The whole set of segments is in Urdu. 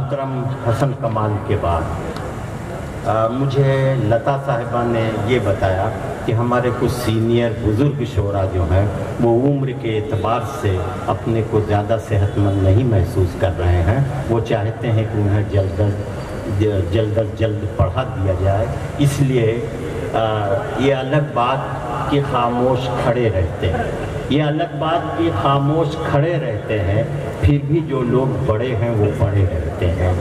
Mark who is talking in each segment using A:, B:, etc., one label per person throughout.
A: محترم حسن کمال کے بعد مجھے لتا صاحبہ نے یہ بتایا کہ ہمارے کچھ سینئر بزرگ شعراء جو ہیں وہ عمر کے اعتبار سے اپنے کو زیادہ صحت مند نہیں محسوس کر رہے ہیں. وہ چاہتے ہیں کہ انہیں جلد از جلد پڑھا دیا جائے. اس لیے یہ الگ بات کہ خاموش کھڑے رہتے ہیں، یہ الگ بات کہ خاموش کھڑے رہتے ہیں، پھر بھی جو لوگ بڑے ہیں وہ بڑے رہتے ہیں.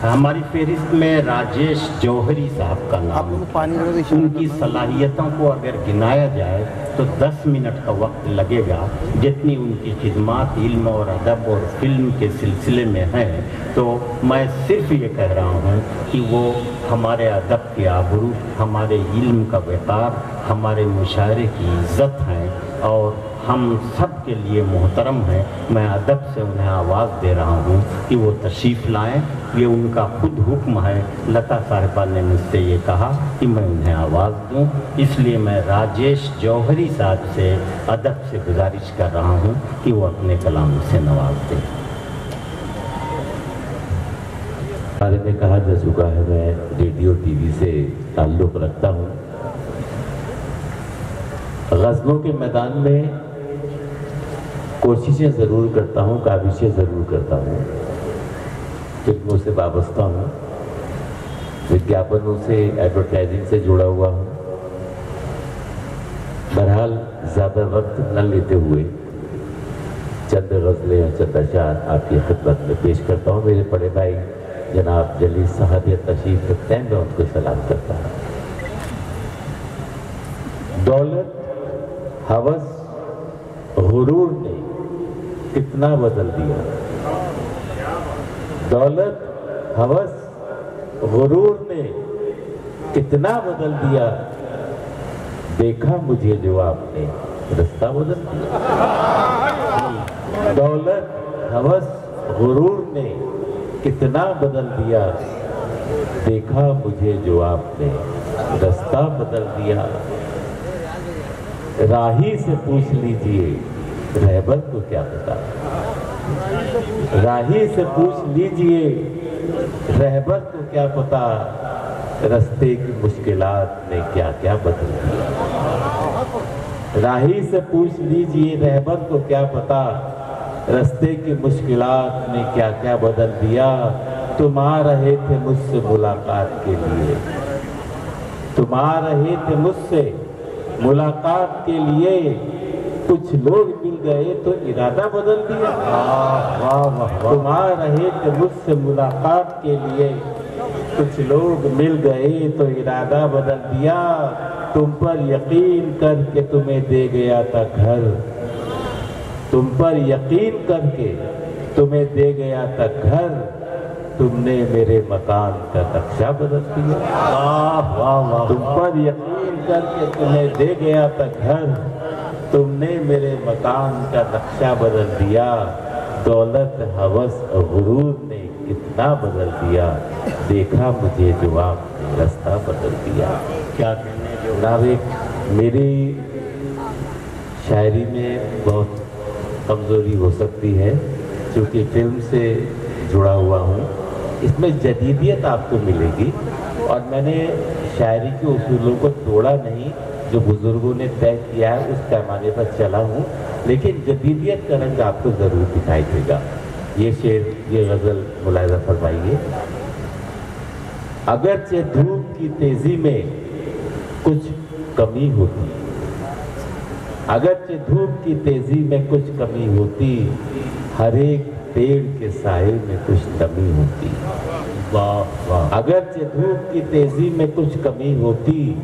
A: ہماری فہرست میں راجیش جوہری صاحب کا نام ہے. ان کی صلاحیتوں کو اگر گنایا جائے تو 10 منٹ کا وقت لگے گا. جتنی ان کی خدمات علم اور ادب اور فلم کے سلسلے میں ہیں، تو میں صرف یہ کہہ رہا ہوں کہ وہ ہمارے ادب کی آبرو، ہمارے علم کا وقار، ہمارے مشاعرے کی عزت ہیں اور ہم سب کے لیے محترم ہیں. میں ادب سے انہیں آواز دے رہا ہوں کہ وہ تشریف لائیں. یہ ان کا خود حکم ہے. لتا صاحبہ نے مجھ سے یہ کہا کہ میں انہیں آواز دوں، اس لیے میں راجیش جوہری صاحب سے ادب سے گزارش کر رہا ہوں کہ وہ اپنے کلام سے نواز دیں.
B: بارے میں کہا جا چکا ہے، میں ریڈیو ٹی وی سے تعلق رکھتا ہوں. غزلوں کے میدان میں کوششیں ضرور کرتا ہوں، کاوشیں ضرور کرتا ہوں. فلموں سے وابستہ ہوں، وگیاپنوں سے، ایڈورٹائزنگ سے جڑا ہوا ہوں. بہرحال زیادہ وقت نہ لیتے ہوئے چند غزلیں اور چند اشعار آپ کی خدمت میں پیش کرتا ہوں. میرے بڑے بھائی جناب جلیل صاحب یہ تشریف رکھتے ہیں، میں ان کو سلام کرتا ہوں. دولت، ہوس، غرور نے کتنا بدل دیا. دولت، ہوس، غرور نے کتنا بدل دیا. دیکھا مجھے جو آپ نے رستہ بدل دیا. دولت، ہوس، غرور نے کتنا بدل دیا. دیکھا مجھے جو آپ نے رستہ بدل دیا. راہی سے پوچھ لیجئے رہبر کو کیا پتا. راہی سے پوچھ لیجئے رہبر کو کیا پتا. رستے کی مشکلات نے کیا کیا بدل دیا. راہی سے پوچھ لیجئے رہبر کو کیا پتا. رستے کی مشکلات نے کیا کیا بدل دیا. تم آ رہے تھے مجھ سے ملاقات کے لیے. تم آ رہے تھے مجھ سے ملاقات کے لیے. کچھ لوگ مل گئے تو ارادہ بدل دیا. تم آ رہے تھے مجھ سے ملاقات کے لیے. کچھ لوگ مل گئے تو ارادہ بدل دیا. تم پر یقین کر کے تمہیں دے گیا تھا گھر. تم پر یقین کر کے تمہیں دے گیا تھا گھر. تم نے میرے مکان کا نقشہ بدل دیا. تم پر یقین کر کے تمہیں دے گیا تھا گھر. تم نے میرے مکان کا نقشہ بدل دیا. دولت، ہوس، غرور نے کتنا بدل دیا. دیکھا مجھے جو آپ نے رستہ بدل دیا. کیا کہنے جو جناب، میری شاعری میں بہت کمزوری ہو سکتی ہے کیونکہ فلم سے جڑا ہوا ہوں. اس میں جدیدیت آپ کو ملے گی اور میں نے شاعری کے اصولوں کو توڑا نہیں. جو بزرگوں نے طے کیا ہے اس پیمانے پر چلا ہوں، لیکن جدیدیت کا رنگ آپ کو ضرور دکھائی دے گا. یہ شعر، یہ غزل ملاحظہ فرمائیے. اگرچہ دھوپ کی تیزی میں کچھ کمی ہوتی. اگرچہ دھوپ کی تیزی میں کچھ کمی ہوتی. ہر ایک پیڑ کے سائے میں کچھ نمی ہوتی. اگرچہ دھوپ کی تیزی میں کچھ کمی ہوتی.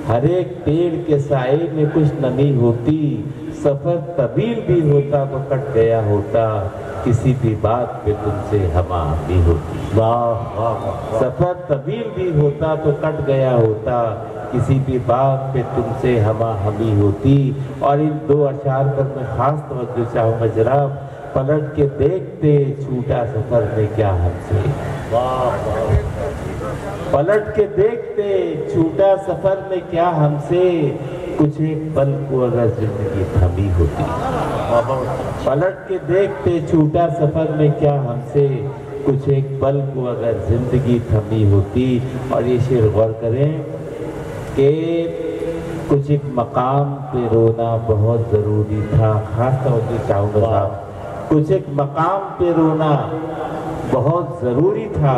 B: ہر ایک پیڑ کے سائے میں کچھ نمی ہوتی. سفر طویل بھی ہوتا تو کٹ گیا ہوتا. کسی بھی بات پہ تم سے ہم آہنگی ہوتی. سفر طویل بھی ہوتا تو کٹ گیا ہوتا. کسی بھی بات پہ تم سے ہم آہنگی ہوتی. اور ان دو اشعار پر میں خاص توجہ چاہوں گا جناب. پلٹ کے دیکھتے چھوٹا سفر میں کیا ہم سے. پلٹ کے دیکھتے چھوٹا سفر میں کیا ہم سے. کچھ ایک پل کو اگر زندگی تھمی ہوتی. پلٹ کے دیکھتے چھوٹا سفر میں کیا ہم سے. کچھ ایک پل کو اگر زندگی تھمی ہوتی، اور یہ شعر غور کریں کہ کچھ ایک مقام پہ رونا بہت ضروری تھا، خاص توجہ چاہوں گا صاحب، کچھ ایک مقام پہ رونا بہت ضروری تھا،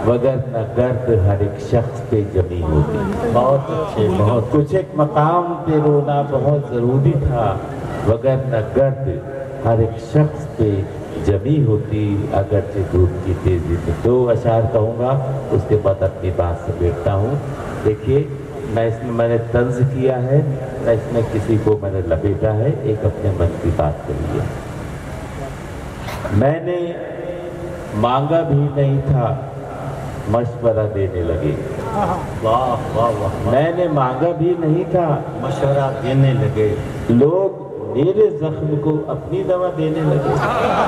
B: وگرنہ گرد ہر ایک شخص پہ جمی ہوتی۔
A: بہت اچھے، بہت
B: کچھ ایک مقام پہ رونا بہت ضروری تھا، وگرنہ گرد ہر ایک شخص پہ جمی ہوتی، اگرچہ دھوپ کی تیزی میں۔ دو اشعار کہوں گا، اس کے بعد اپنی بات سمیٹتا ہوں۔ دیکھیے، میں نے طنز کیا ہے، نہ اس میں کسی کو میں نے لپیٹا ہے، ایک اپنے من کی بات کری ہے۔ میں نے مانگا بھی نہیں تھا، مشورہ دینے لگے۔
A: واہ واہ واہ،
B: میں نے مانگا بھی نہیں تھا،
A: مشورہ دینے لگے،
B: لوگ میرے زخم کو اپنی دوا دینے لگے۔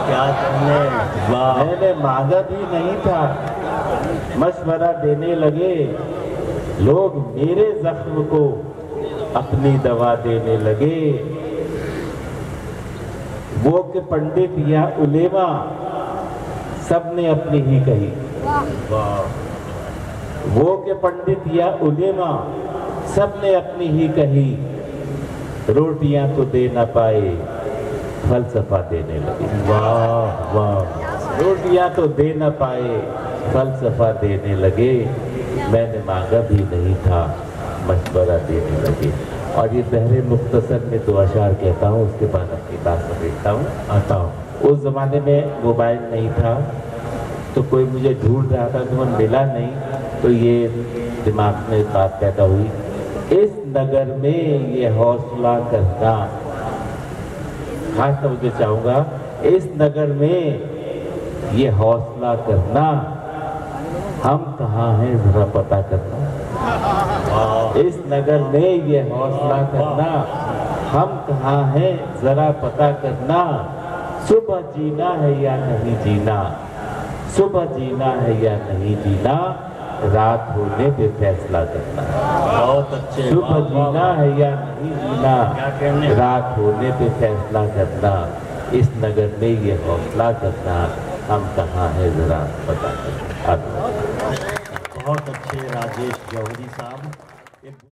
A: کیا کرنے، واہ،
B: میں نے مانگا بھی نہیں تھا، مشورہ دینے لگے، لوگ میرے زخم کو اپنی دوا دینے لگے۔ وہ کہ پنڈت یا علیما سب نے اپنی ہی کہی،
A: واہ،
B: وہ کہ پنڈت یا علیما سب نے اپنی ہی کہی، روٹیاں تو دے نہ پائے فلسفہ دینے لگے۔
A: واہ واہ،
B: روٹیاں تو دے نہ پائے فلسفہ دینے لگے، میں نے مانگا بھی نہیں تھا، مشورہ دینے لگے۔ اور یہ بحر مختصر میں دو اشعار کہتا ہوں، اس کے بعد اپنی بات سمیٹتا ہوں۔
A: آتا ہوں۔
B: اس زمانے میں موبائل نہیں تھا، تو کوئی مجھے ڈھونڈ رہا تھا تو ملا نہیں، تو یہ دماغ میں بات پیدا ہوئی، اس نگر میں یہ حوصلہ کرنا، خاص توجہ چاہوں گا، اس نگر میں یہ حوصلہ کرنا، ہم کہاں ہیں ذرا پتہ کرنا۔ اس نگر میں یہ حوصلہ کرنا، ہم کہاں ہیں ذرا پتہ کرنا، صبح جینا ہے یا نہیں جینا، صبح جینا ہے یا نہیں جینا، رات ہونے پہ فیصلہ کرنا۔
A: بہت اچھے،
B: صبح جینا ہے یا نہیں جینا،
A: کیا کہنے،
B: رات ہونے پہ فیصلہ کرنا، اس نگر میں یہ حوصلہ کرنا، ہم کہاں ہیں ذرا پتہ کرنا۔
A: بہت اچھے راجیش جوہری صاحب۔